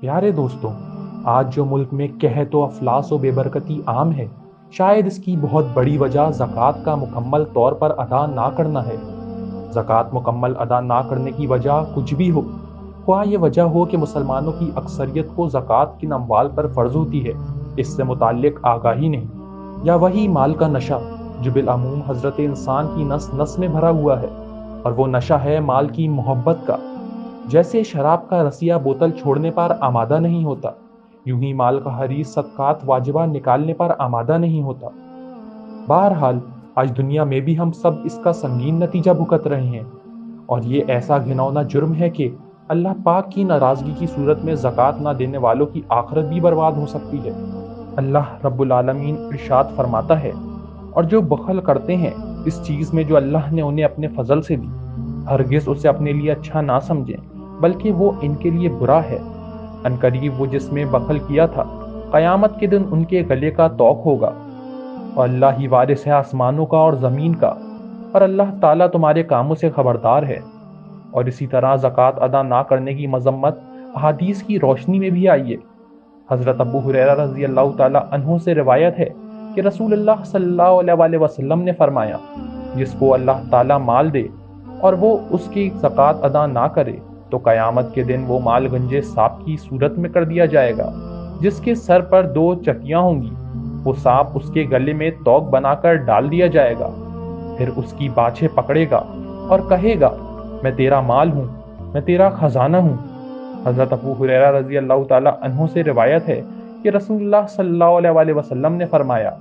پیارے دوستوں، آج جو ملک میں قحط و افلاس و بے برکتی عام ہے، شاید اس کی بہت بڑی وجہ زکوٰۃ کا مکمل طور پر ادا نہ کرنا ہے۔ زکوٰۃ مکمل ادا نہ کرنے کی وجہ کچھ بھی ہو، خواہ یہ وجہ ہو کہ مسلمانوں کی اکثریت کو زکوٰۃ کن اموال پر فرض ہوتی ہے اس سے متعلق آگاہی نہیں، یا وہی مال کا نشہ جو بالعموم حضرت انسان کی نس نس میں بھرا ہوا ہے، اور وہ نشہ ہے مال کی محبت کا۔ جیسے شراب کا رسیہ بوتل چھوڑنے پر آمادہ نہیں ہوتا، یوں ہی مال کا حریص صدقات واجبہ نکالنے پر آمادہ نہیں ہوتا۔ بہرحال آج دنیا میں بھی ہم سب اس کا سنگین نتیجہ بھگت رہے ہیں، اور یہ ایسا گھناؤنا جرم ہے کہ اللہ پاک کی ناراضگی کی صورت میں زکوٰۃ نہ دینے والوں کی آخرت بھی برباد ہو سکتی ہے۔ اللہ رب العالمین ارشاد فرماتا ہے، اور جو بخل کرتے ہیں اس چیز میں جو اللہ نے انہیں اپنے فضل سے دی، ہرگز اسے اپنے لیے اچھا نہ سمجھیں بلکہ وہ ان کے لیے برا ہے۔ عنقریب وہ جس میں بخل کیا تھا، قیامت کے دن ان کے گلے کا طوق ہوگا، اور اللہ ہی وارث ہے آسمانوں کا اور زمین کا، اور اللہ تعالیٰ تمہارے کاموں سے خبردار ہے۔ اور اسی طرح زکوٰۃ ادا نہ کرنے کی مذمت احادیث کی روشنی میں بھی آئی ہے۔ حضرت ابو ہریرہ رضی اللہ تعالیٰ عنہ سے روایت ہے کہ رسول اللہ صلی اللہ علیہ وسلم نے فرمایا، جس کو اللہ تعالیٰ مال دے اور وہ اس کی زکوٰۃ ادا نہ کرے تو قیامت کے دن وہ مال گنجے سانپ کی صورت میں کر دیا جائے گا، جس کے سر پر 2 چٹیاں ہوں گی۔ وہ سانپ اس کے گلے میں توق بنا کر ڈال دیا جائے گا، پھر اس کی باچھیں پکڑے گا اور کہے گا، میں تیرا مال ہوں، میں تیرا خزانہ ہوں۔ حضرت ابو ہریرہ رضی اللہ تعالیٰ عنہ سے روایت ہے کہ رسول اللہ صلی اللہ علیہ وسلم نے فرمایا،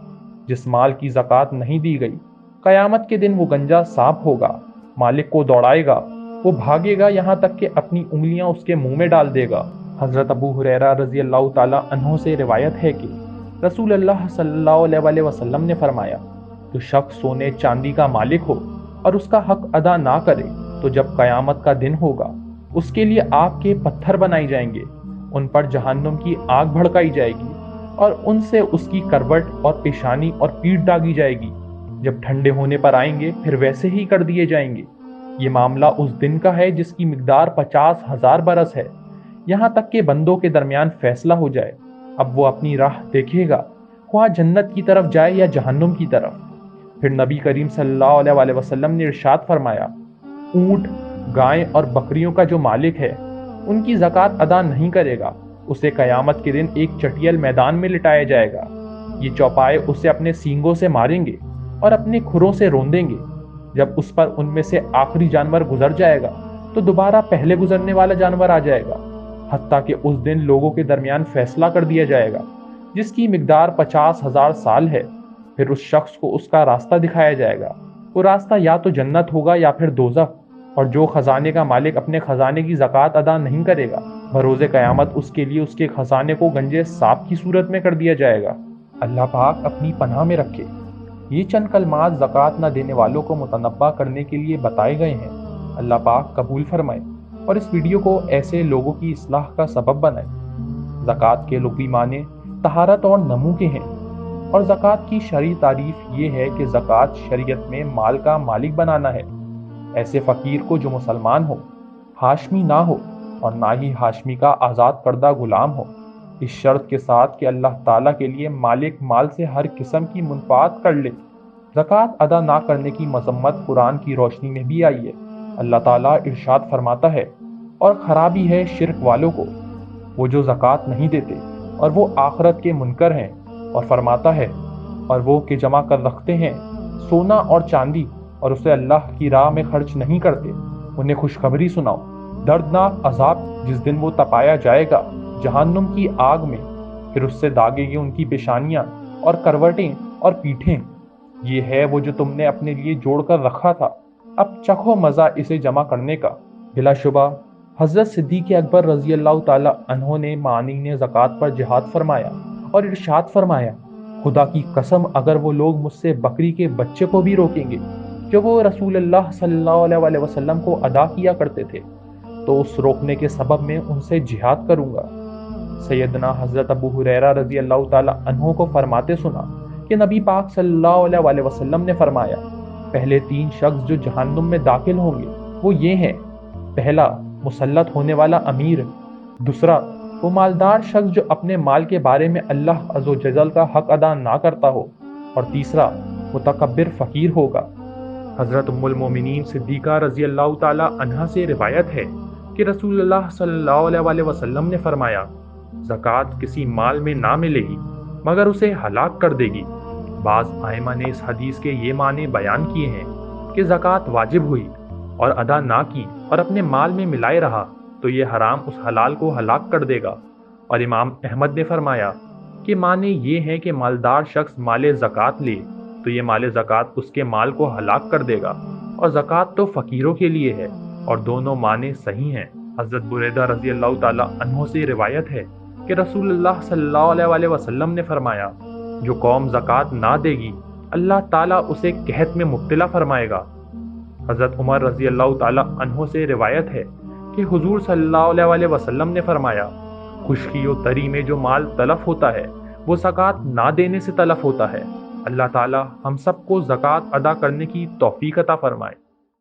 جس مال کی زکوٰۃ نہیں دی گئی، قیامت کے دن وہ گنجا سانپ ہوگا، مالک کو دوڑائے گا، وہ بھاگے گا یہاں تک کہ اپنی انگلیاں اس کے منہ میں ڈال دے گا۔ حضرت ابو ہریرہ رضی اللہ تعالیٰ عنہ سے روایت ہے کہ رسول اللہ صلی اللہ علیہ وسلم نے فرمایا، جو شخص سونے چاندی کا مالک ہو اور اس کا حق ادا نہ کرے تو جب قیامت کا دن ہوگا اس کے لیے آگ کے پتھر بنائی جائیں گے، ان پر جہنم کی آگ بھڑکائی جائے گی، اور ان سے اس کی کروٹ اور پیشانی اور پیٹھ داغی جائے گی۔ جب ٹھنڈے ہونے پر آئیں گے پھر ویسے ہی کر دیے جائیں گے۔ یہ معاملہ اس دن کا ہے جس کی مقدار 50,000 برس ہے، یہاں تک کہ بندوں کے درمیان فیصلہ ہو جائے۔ اب وہ اپنی راہ دیکھے گا، خواہ جنت کی طرف جائے یا جہنم کی طرف۔ پھر نبی کریم صلی اللہ علیہ وسلم نے ارشاد فرمایا، اونٹ، گائیں اور بکریوں کا جو مالک ہے ان کی زکوٰۃ ادا نہیں کرے گا، اسے قیامت کے دن ایک چٹیل میدان میں لٹایا جائے گا۔ یہ چوپائے اسے اپنے سینگوں سے ماریں گے اور اپنے کھروں سے روندیں گے۔ جب اس پر ان میں سے آخری جانور گزر جائے گا تو دوبارہ پہلے گزرنے والا جانور آ جائے گا، حتیٰ کہ اس دن لوگوں کے درمیان فیصلہ کر دیا جائے گا جس کی مقدار 50,000 سال ہے۔ پھر اس شخص کو اس کا راستہ دکھایا جائے گا، وہ راستہ یا تو جنت ہوگا یا پھر دوزخ۔ اور جو خزانے کا مالک اپنے خزانے کی زکوٰۃ ادا نہیں کرے گا، بروز قیامت اس کے لیے اس کے خزانے کو گنجے سانپ کی صورت میں کر دیا جائے گا۔ اللہ پاک اپنی پناہ میں رکھے۔ یہ چند کلمات زکوٰۃ نہ دینے والوں کو متنبہ کرنے کے لیے بتائے گئے ہیں۔ اللہ پاک قبول فرمائے اور اس ویڈیو کو ایسے لوگوں کی اصلاح کا سبب بنائے۔ زکوٰۃ کے لغوی معنی طہارت اور نمو کے ہیں، اور زکوٰۃ کی شرعی تعریف یہ ہے کہ زکوٰۃ شریعت میں مال کا مالک بنانا ہے، ایسے فقیر کو جو مسلمان ہو، ہاشمی نہ ہو اور نہ ہی ہاشمی کا آزاد کردہ غلام ہو، اس شرط کے ساتھ کہ اللہ تعالیٰ کے لیے مالک مال سے ہر قسم کی منفعت کر لے۔ زکوٰۃ ادا نہ کرنے کی مذمت قرآن کی روشنی میں بھی آئی ہے۔ اللہ تعالیٰ ارشاد فرماتا ہے، اور خرابی ہے شرک والوں کو، وہ جو زکوٰۃ نہیں دیتے اور وہ آخرت کے منکر ہیں۔ اور فرماتا ہے، اور وہ کہ جمع کر رکھتے ہیں سونا اور چاندی اور اسے اللہ کی راہ میں خرچ نہیں کرتے، انہیں خوشخبری سناؤ، دردناک عذاب جس دن وہ تپایا جائے گا جہنم کی آگ میں، پھر اس سے داغے گی ان کی پیشانیاں اور کروٹیں اور پیٹھیں۔ یہ ہے وہ جو تم نے اپنے لیے جوڑ کر رکھا تھا، اب چکھو مزہ اسے جمع کرنے کا۔ بلا شبہ حضرت صدیق اکبر رضی اللہ تعالیٰ عنہ نے معنی زکوٰۃ پر جہاد فرمایا اور ارشاد فرمایا، خدا کی قسم اگر وہ لوگ مجھ سے بکری کے بچے کو بھی روکیں گے جو وہ رسول اللہ صلی اللہ علیہ وسلم کو ادا کیا کرتے تھے تو اس روکنے کے سبب میں ان سے جہاد کروں گا۔ سیدنا حضرت ابو ہریرہ رضی اللہ تعالیٰ عنہ کو فرماتے سنا کہ نبی پاک صلی اللہ علیہ وسلم نے فرمایا، پہلے 3 شخص جو جہنم میں داخل ہوں گے وہ یہ ہیں، پہلا مسلط ہونے والا امیر، دوسرا وہ مالدار شخص جو اپنے مال کے بارے میں اللہ عز و جل کا حق ادا نہ کرتا ہو، اور تیسرا متکبر فقیر ہوگا۔ حضرت ام المومنین صدیقہ رضی اللہ تعالی عنہا سے روایت ہے کہ رسول اللہ صلی اللہ علیہ وسلم نے فرمایا، زکوٰۃ کسی مال میں نہ ملے گی مگر اسے ہلاک کر دے گی۔ بعض ائمہ نے اس حدیث کے یہ معنی بیان کیے ہیں کہ زکوٰۃ واجب ہوئی اور ادا نہ کی اور اپنے مال میں ملائے رہا تو یہ حرام اس حلال کو ہلاک کر دے گا، اور امام احمد نے فرمایا کہ معنی یہ ہے کہ مالدار شخص مال زکوٰۃ لے تو یہ مال زکوٰۃ اس کے مال کو ہلاک کر دے گا، اور زکوٰۃ تو فقیروں کے لیے ہے، اور دونوں معنی صحیح ہیں۔ حضرت بریدہ رضی اللہ تعالی عنہ سے روایت ہے کہ رسول اللہ صلی اللہ علیہ وسلم نے فرمایا، جو قوم زکوٰۃ نہ دے گی اللہ تعالیٰ اسے قحط میں مبتلا فرمائے گا۔ حضرت عمر رضی اللہ تعالی عنہ سے روایت ہے کہ حضور صلی اللہ علیہ وسلم نے فرمایا، خشکی و تری میں جو مال تلف ہوتا ہے وہ زکوٰۃ نہ دینے سے تلف ہوتا ہے۔ اللہ تعالی ہم سب کو زکوٰۃ ادا کرنے کی توفیق عطا فرمائے۔